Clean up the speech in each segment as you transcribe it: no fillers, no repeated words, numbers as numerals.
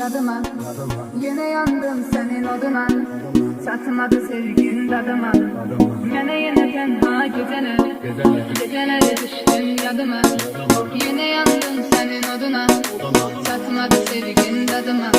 adıma. Yine yandım senin oduna. Satmadı sevgin dadıma. Yine tenha geceler. Gecelere düştüm yadıma. Yine yandım senin oduna. Satmadı sevgin dadıma.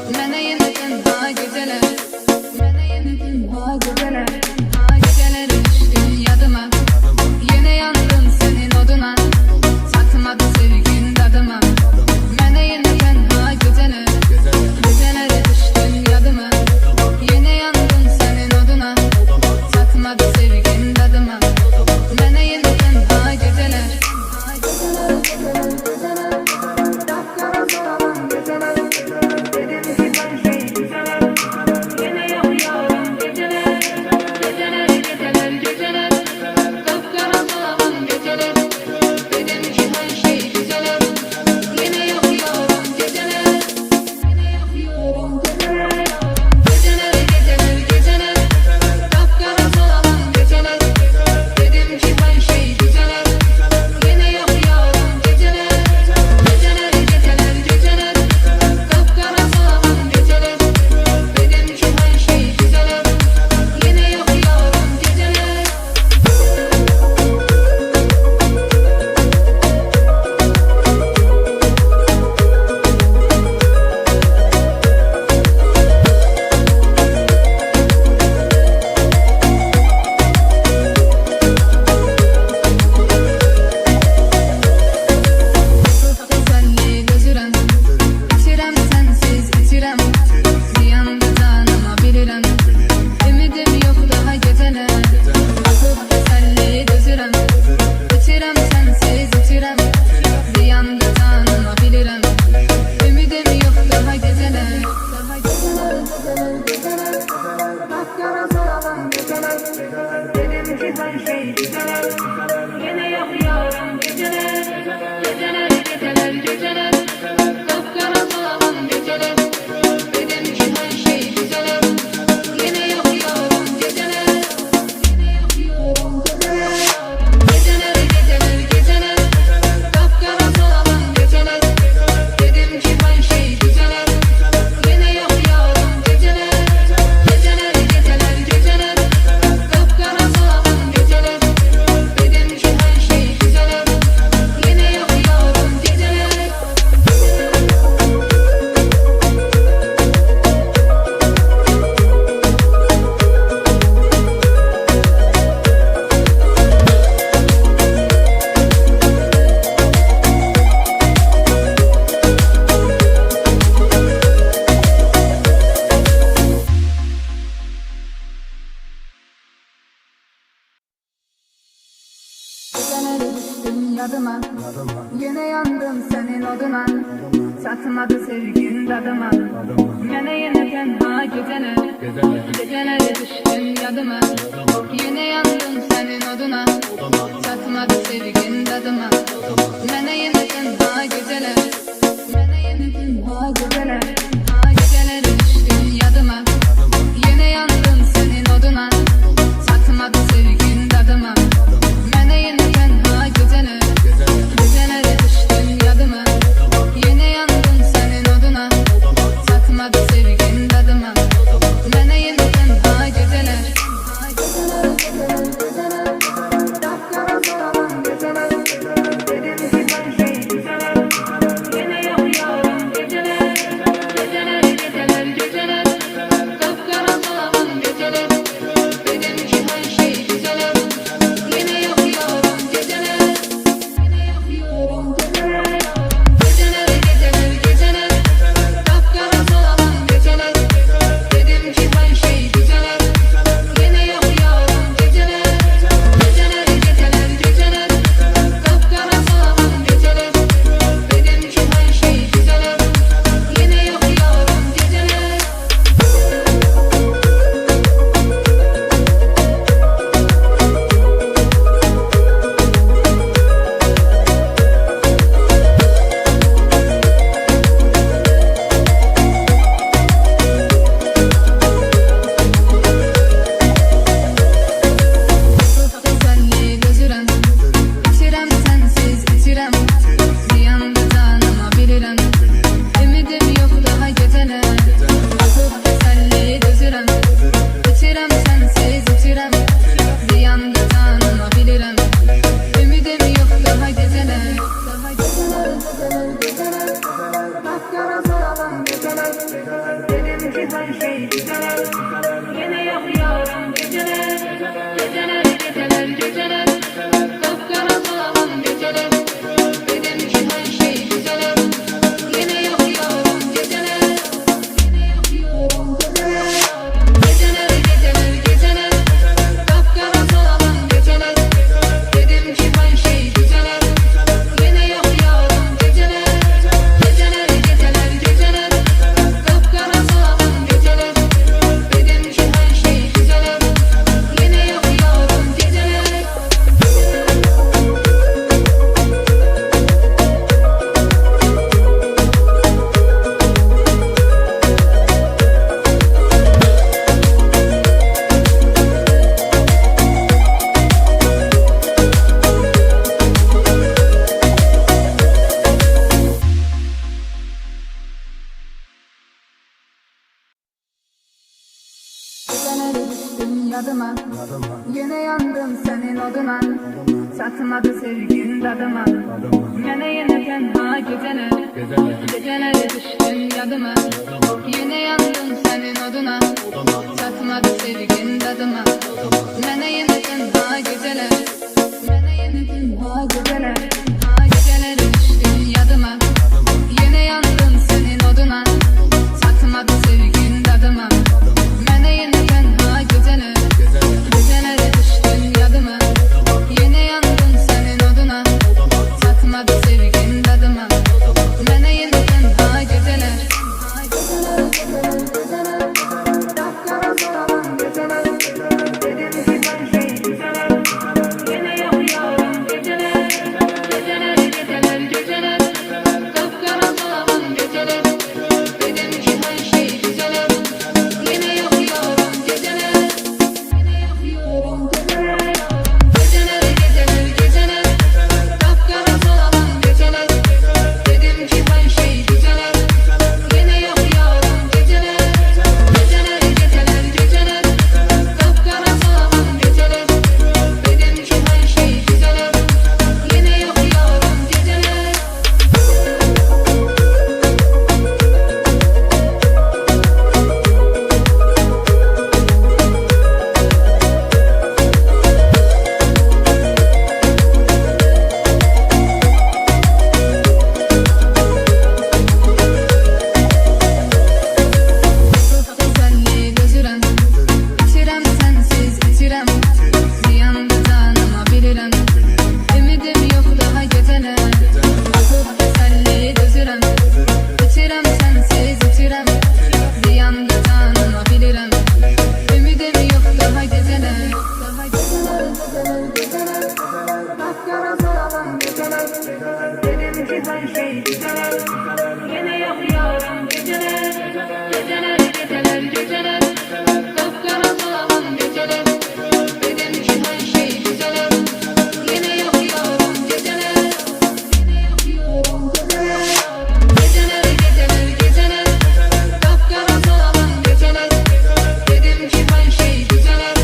Yine tenha geceler. Yine tenha geceler. Gecelere düştüm yadıma. Yine yandım senin oduna. Satmadı sevgin dadıma. Yine tenha geceler. Gecelere düştüm yadıma. Yine yandım senin oduna. Satmadı sevgin dadıma. Yine tenha geceler. Kapkara soğan geceler. Dedim ki ben şey güzeler. Yine yapıyorum geceler. Geceler geceler geceler. Kapkara soğan geceler. Dedim ki ben şey güzeler. Yine yapıyorum geceler. Yine yapıyorum geceler. Geceler geceler geceler. Kapkara soğan geceler. Dedim ki ben şey güzeler. Yine yapıyorum geceler. Geceler geceler geceler. Kapkara soğan geceler. Dedim ki ben şey güzeler. Yine yapıyorum geceler. Teselli gözürem. İçirem sensiz içirem. Ziyanda tanıma bilirim. Ümidim yok daha geceler. Atıp teselli gözürem. İçirem sensiz içirem. Ziyanda tanıma bilirim. Ümidim yok daha geceler. Daha geceler geceler geceler. Kapkara soğan geceler. Dedim ki ben şey güzeler. Yine yapıyorum geceler. Geceler geceler geceler. Kapkara soğan geceler. Dedim ki ben şey güzeler. Yine yapıyorum geceler. Yine yapıyorum geceler. Geceler geceler geceler. Kapkara soğan geceler. Dedim ki ben şey güzeler. Yine yapıyorum geceler. Geceler geceler geceler. Kapkara soğan geceler. Dedim ki ben şey güzeler. Yine yapıyorum geceler. Gecelere düştüm yadıma. Yine yandım senin oduna. Satmadı sevgin dadıma. Yine tenha geceler. Gecelere düştüm yadıma. Yine yandım senin oduna. Satmadı sevgin dadıma. Yine tenha geceler. Yine tenha geceler. Gecelere düştüm yadıma. Yine yandım senin oduna. Satmadı sevgin dadıma. Yine tenha geceler. Gecelere düştüm yadıma. Yine yandım senin oduna. Satmadı sevgin dadıma. Yine tenha geceler. Geceler geceler geceler. Kapkara soğan geceler. Dedim ki ben şey dadıma Yine yandım senin oduna Satmadı sevgin dadıma Yine yine tenha geceler Geceleri düştün yadıma Yine yandım senin oduna Satmadı sevgin dadıma Yine yine tenha geceler Yine yine tenha geceler Geceleri düştün yadıma Yine yandım senin oduna Satmadı sevgin dadıma Yine yine tenha geceler Geceleri düştün yadıma Yine yandım senin oduna Satmadı sevgin dadıma Yine yine tenha geceler Dapkara soğan geceler Dedim ki ben şey güzeler Yine yapıyorum geceler Geceler geceler geceler Dapkara soğan geceler Dedim ki ben şey güzeler Yine yapıyorum geceler Yine yapıyorum geceler Geceler geceler geceler Dapkara soğan geceler Dedim ki ben şey güzeler Yine yapıyorum geceler Geceler geceler geceler Dapkara soğan geceler Dedim ki ben şey güzeler Yine yapıyorum geceler Teselli gözürem İçirem sensiz içirem Ziyanda canıma bilirem Ümidim yok daha geceler Teselli gözürem İçirem sensiz içirem Ziyanda canıma bilirem Ümidim yok daha geceler Dapkara soğan geceler Dedim ki ben şey güzeler Yine yapıyorum geceler Geceler geceler geceler Dapkara soğan geceler Dedim ki ben şey güzeler Yine yapıyorum geceler Yine yapıyorum geceler Geceler geceler geceler Dapkara soğan geceler Dedim ki ben şey güzeler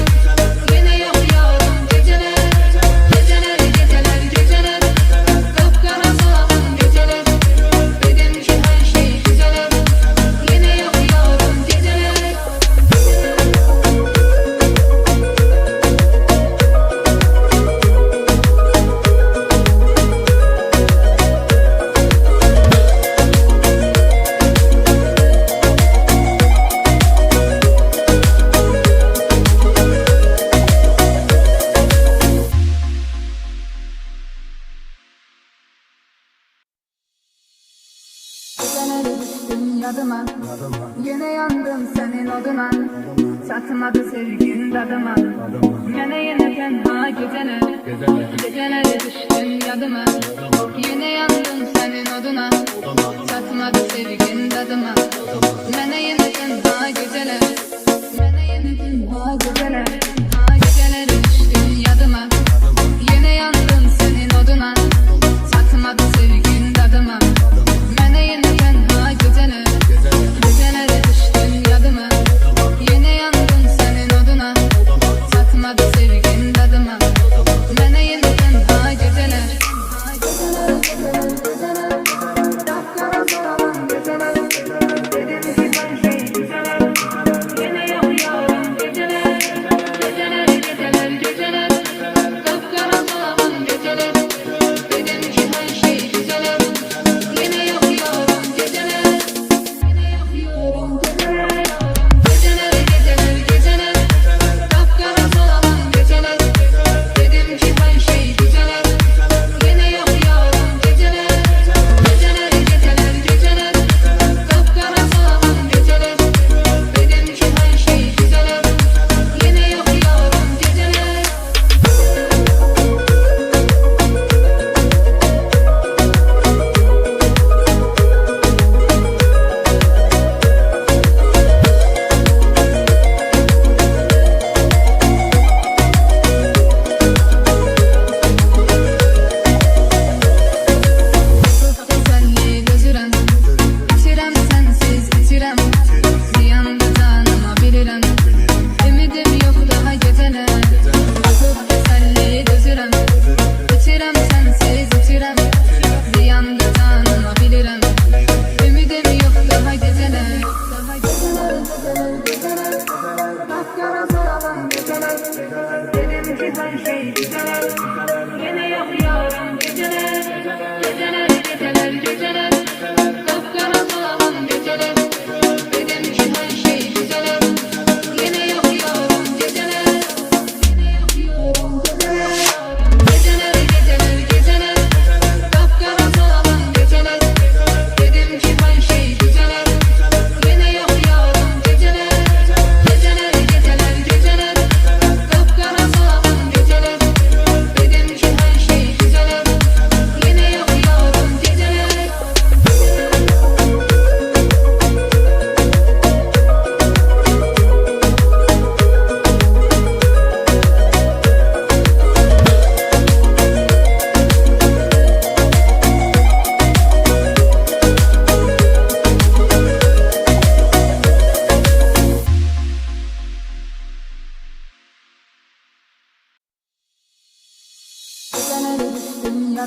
Yine yapıyorum geceler Geceler geceler geceler Dapkara soğan geceler Dedim ki ben şey güzeler Yine yapıyorum geceler Geceleri düştüm yadıma Yine yandım senin oduna Satmadı sevgin dadıma Yine yine tenha geceler Geceleri düştüm yadıma Yine yandım senin oduna Satmadı sevgin dadıma Yine yine tenha geceler Yine yine tenha geceler Geceleri düştüm yadıma Yine yandım senin oduna Satmadı sevgin dadıma Yine yine tenha geceler Geceleri düştün yadıma Yine yandım senin oduna Satmadı sevgin dadıma Yine yine tenha geceler Dapkara soğan geceler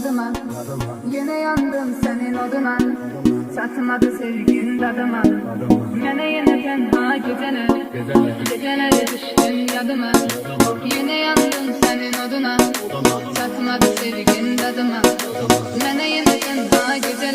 yadıma Yine yandım senin oduna Çatmadı sevgin dadıma Yine tenha geceler düştün yadıma Yine yandım senin oduna Çatmadı sevgin dadıma Yine tenha geceler